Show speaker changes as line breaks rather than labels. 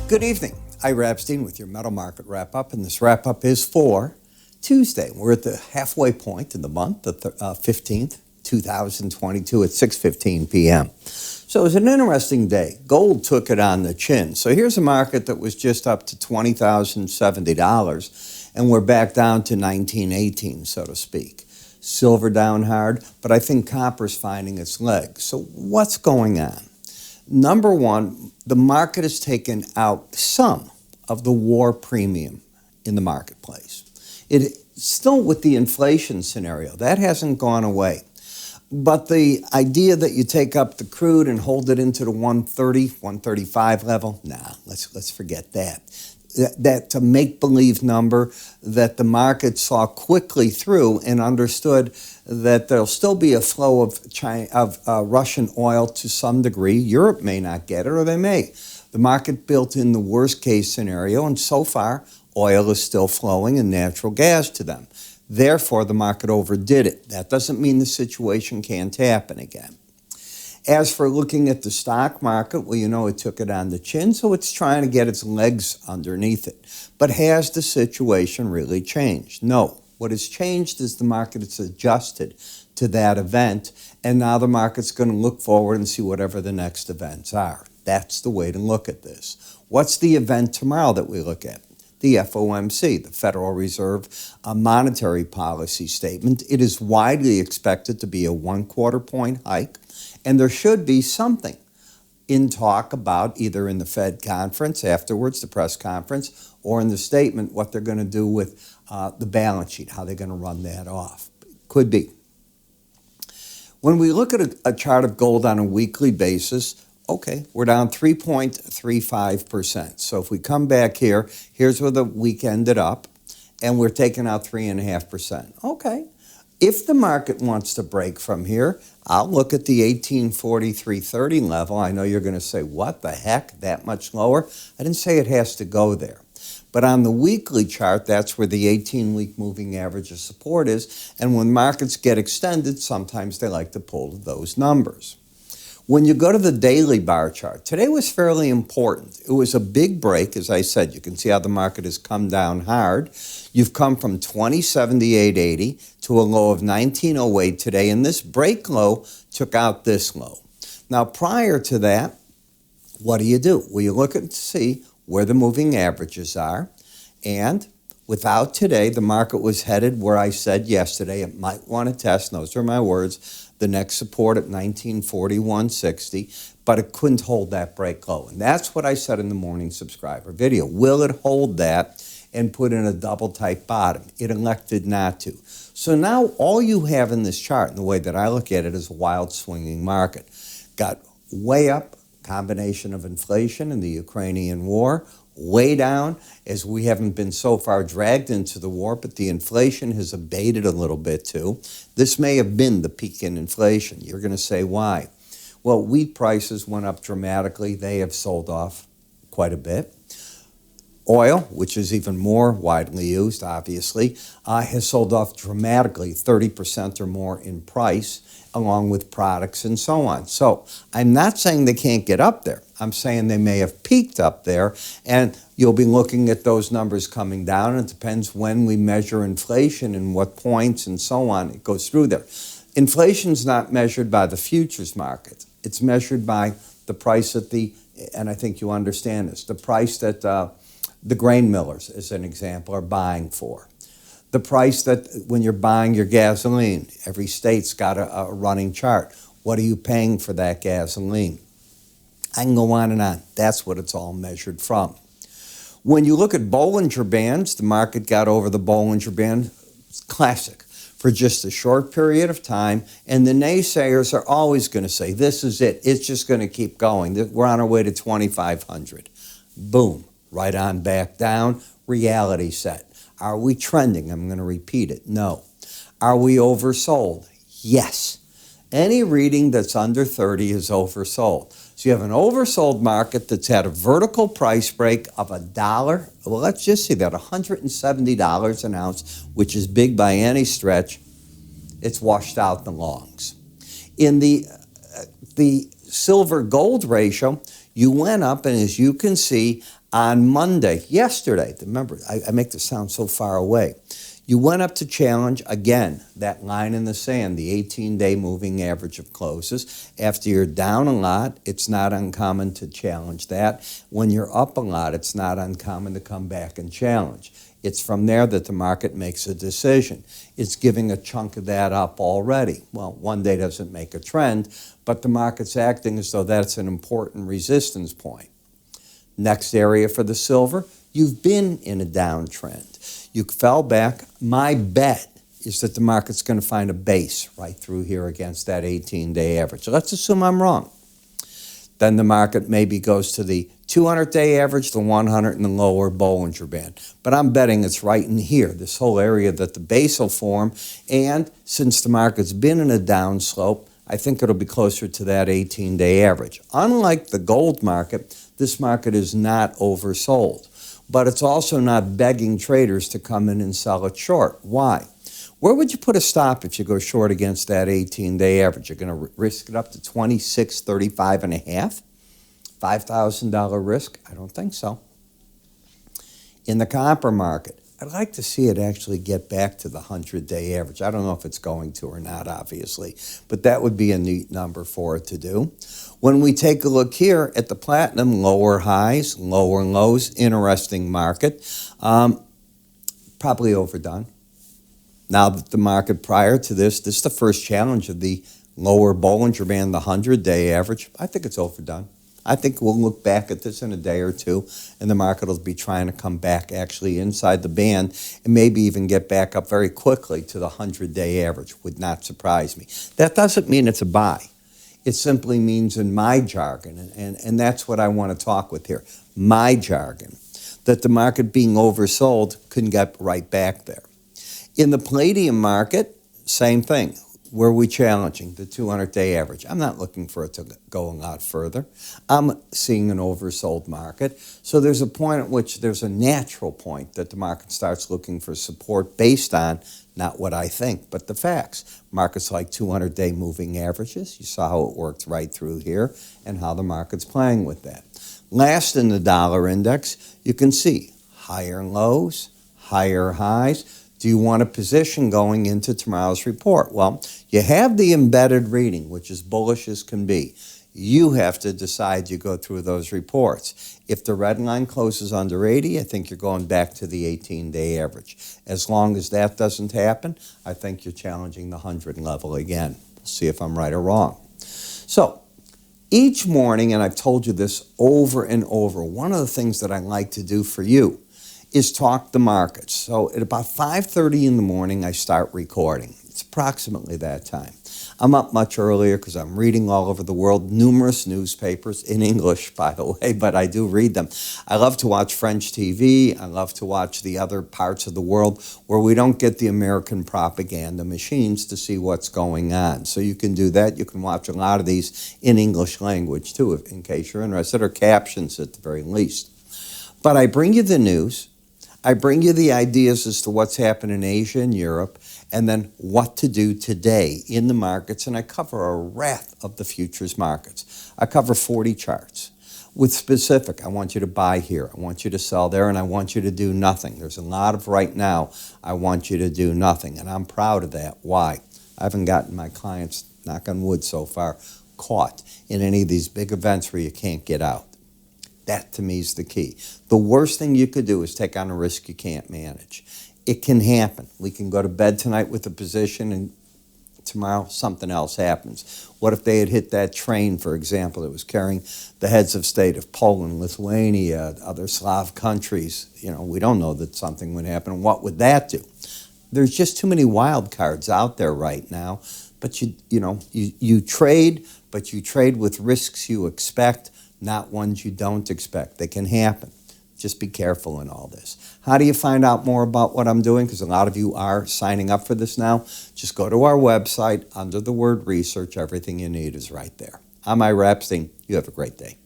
Good evening. Ira Epstein with your metal market wrap-up, and this wrap-up is for Tuesday. We're at the halfway point in the month, the 15th, 2022 at 6:15 p.m. So it was an interesting day. Gold took it on the chin. So here's a market that was just up to $20,070, and we're back down to 1918, so to speak. Silver down hard, but I think copper's finding its legs. So what's going on? Number one, the market has taken out some of the war premium in the marketplace. It still with the inflation scenario, that hasn't gone away. But the idea that you take up the crude and hold it into the 130, 135 level, nah, let's forget that. That's a make-believe number that the market saw quickly through and understood that there'll still be a flow of Russian oil to some degree. Europe may not get it, or they may. The market built in the worst-case scenario, and so far, oil is still flowing and natural gas to them. Therefore, the market overdid it. That doesn't mean the situation can't happen again. As for looking at the stock market, well, you know, it took it on the chin, so it's trying to get its legs underneath it. But has the situation really changed? No. What has changed is the market has adjusted to that event, and now the market's going to look forward and see whatever the next events are. That's the way to look at this. What's the event tomorrow that we look at? The FOMC, the Federal Reserve monetary policy statement. It is widely expected to be a 1/4 point hike, and there should be something in talk about either in the Fed conference afterwards, the press conference, or in the statement what they're going to do with the balance sheet, how they're going to run that off. Could be. When we look at a chart of gold on a weekly basis, okay, we're down 3.35%. So if we come back here, here's where the week ended up, and we're taking out 3.5%. Okay. If the market wants to break from here, I'll look at the 1843.30 level. I know you're going to say, what the heck, that much lower? I didn't say it has to go there. But on the weekly chart, that's where the 18-week moving average of support is. And when markets get extended, sometimes they like to pull those numbers. When you go to the daily bar chart, today was fairly important. It was a big break, as I said. You can see how the market has come down hard. You've come from 2078.80 to a low of 1908 today, and this break low took out this low. Now, prior to that, what do? Well, you look to see where the moving averages are, and without today, the market was headed where I said yesterday it might want to test, and those are my words, the next support at 1941.60, but it couldn't hold that break low. And that's what I said in the morning subscriber video. Will it hold that and put in a double type bottom? It elected not to. So now all you have in this chart, and the way that I look at it, is a wild swinging market. Got way up, combination of inflation and the Ukrainian war, way down as we haven't been so far dragged into the war, but the inflation has abated a little bit too. This may have been the peak in inflation. You're going to say, why? Well, wheat prices went up dramatically. They have sold off quite a bit. Oil, which is even more widely used, obviously, has sold off dramatically, 30% or more in price, along with products and so on. So I'm not saying they can't get up there. I'm saying they may have peaked up there, and you'll be looking at those numbers coming down. It depends when we measure inflation and what points and so on it goes through there. Inflation's not measured by the futures market. It's measured by the price at and I think you understand this, the price that the grain millers, as an example, are buying for. The price that when you're buying your gasoline, every state's got a running chart. What are you paying for that gasoline? I can go on and on. That's what it's all measured from. When you look at Bollinger Bands, the market got over the Bollinger Band, classic, for just a short period of time, and the naysayers are always going to say, this is it. It's just going to keep going. We're on our way to 2,500. Boom, right on back down, reality set. Are we trending? I'm going to repeat it. No. Are we oversold? Yes. Any reading that's under 30 is oversold. So you have an oversold market that's had a vertical price break of $1. Well, let's just see that, $170 an ounce, which is big by any stretch. It's washed out the longs. In the silver-gold ratio, you went up, and as you can see, On Monday, yesterday, remember, I make this sound so far away. You went up to challenge, again, that line in the sand, the 18-day moving average of closes. After you're down a lot, it's not uncommon to challenge that. When you're up a lot, it's not uncommon to come back and challenge. It's from there that the market makes a decision. It's giving a chunk of that up already. Well, one day doesn't make a trend, but the market's acting as though that's an important resistance point. Next area for the silver, you've been in a downtrend. You fell back. My bet is that the market's going to find a base right through here against that 18-day average. So let's assume I'm wrong. Then the market maybe goes to the 200-day average, the 100, and the lower Bollinger Band. But I'm betting it's right in here, this whole area that the base will form. And since the market's been in a downslope, I think it'll be closer to that 18-day average. Unlike the gold market, this market is not oversold. But it's also not begging traders to come in and sell it short. Why? Where would you put a stop if you go short against that 18-day average? You're going to risk it up to 26.35 and a half? $5,000 risk? I don't think so. In the copper market, I'd like to see it actually get back to the 100-day average. I don't know if it's going to or not, obviously, but that would be a neat number for it to do. When we take a look here at the platinum, lower highs, lower lows, interesting market, probably overdone. Now that the market prior to this is the first challenge of the lower Bollinger Band, the 100-day average. I think it's overdone. I think we'll look back at this in a day or two, and the market will be trying to come back actually inside the band and maybe even get back up very quickly to the 100-day average. Would not surprise me. That doesn't mean it's a buy. It simply means in my jargon, and that's what I want to talk with here, my jargon, that the market being oversold couldn't get right back there. In the palladium market, same thing. Where are we challenging? The 200-day average. I'm not looking for it to go a lot further. I'm seeing an oversold market. So there's a point at which there's a natural point that the market starts looking for support based on not what I think, but the facts. Markets like 200-day moving averages. You saw how it worked right through here and how the market's playing with that. Last in the dollar index, you can see higher lows, higher highs. Do you want a position going into tomorrow's report? Well, you have the embedded reading, which is bullish as can be. You have to decide you go through those reports. If the red line closes under 80, I think you're going back to the 18-day average. As long as that doesn't happen, I think you're challenging the 100 level again. We'll see if I'm right or wrong. So each morning, and I've told you this over and over, one of the things that I like to do for you is talk the markets. So at about 5:30 in the morning, I start recording. It's approximately that time. I'm up much earlier because I'm reading all over the world, numerous newspapers, in English, by the way, but I do read them. I love to watch French TV. I love to watch the other parts of the world where we don't get the American propaganda machines to see what's going on. So you can do that. You can watch a lot of these in English language, too, in case you're interested, or captions at the very least. But I bring you the news. I bring you the ideas as to what's happened in Asia and Europe, and then what to do today in the markets, and I cover a raft of the futures markets. I cover 40 charts. With specific, I want you to buy here, I want you to sell there, and I want you to do nothing. There's a lot of right now, I want you to do nothing, and I'm proud of that. Why? I haven't gotten my clients, knock on wood so far, caught in any of these big events where you can't get out. That, to me, is the key. The worst thing you could do is take on a risk you can't manage. It can happen. We can go to bed tonight with a position and tomorrow something else happens. What if they had hit that train, for example, that was carrying the heads of state of Poland, Lithuania, other Slav countries? You know, we don't know that something would happen. What would that do? There's just too many wild cards out there right now. But you trade, but you trade with risks you expect, not ones you don't expect. They can happen. Just be careful in all this. How do you find out more about what I'm doing? Because a lot of you are signing up for this now. Just go to our website. Under the word research, everything you need is right there. I'm Ira Epstein. You have a great day.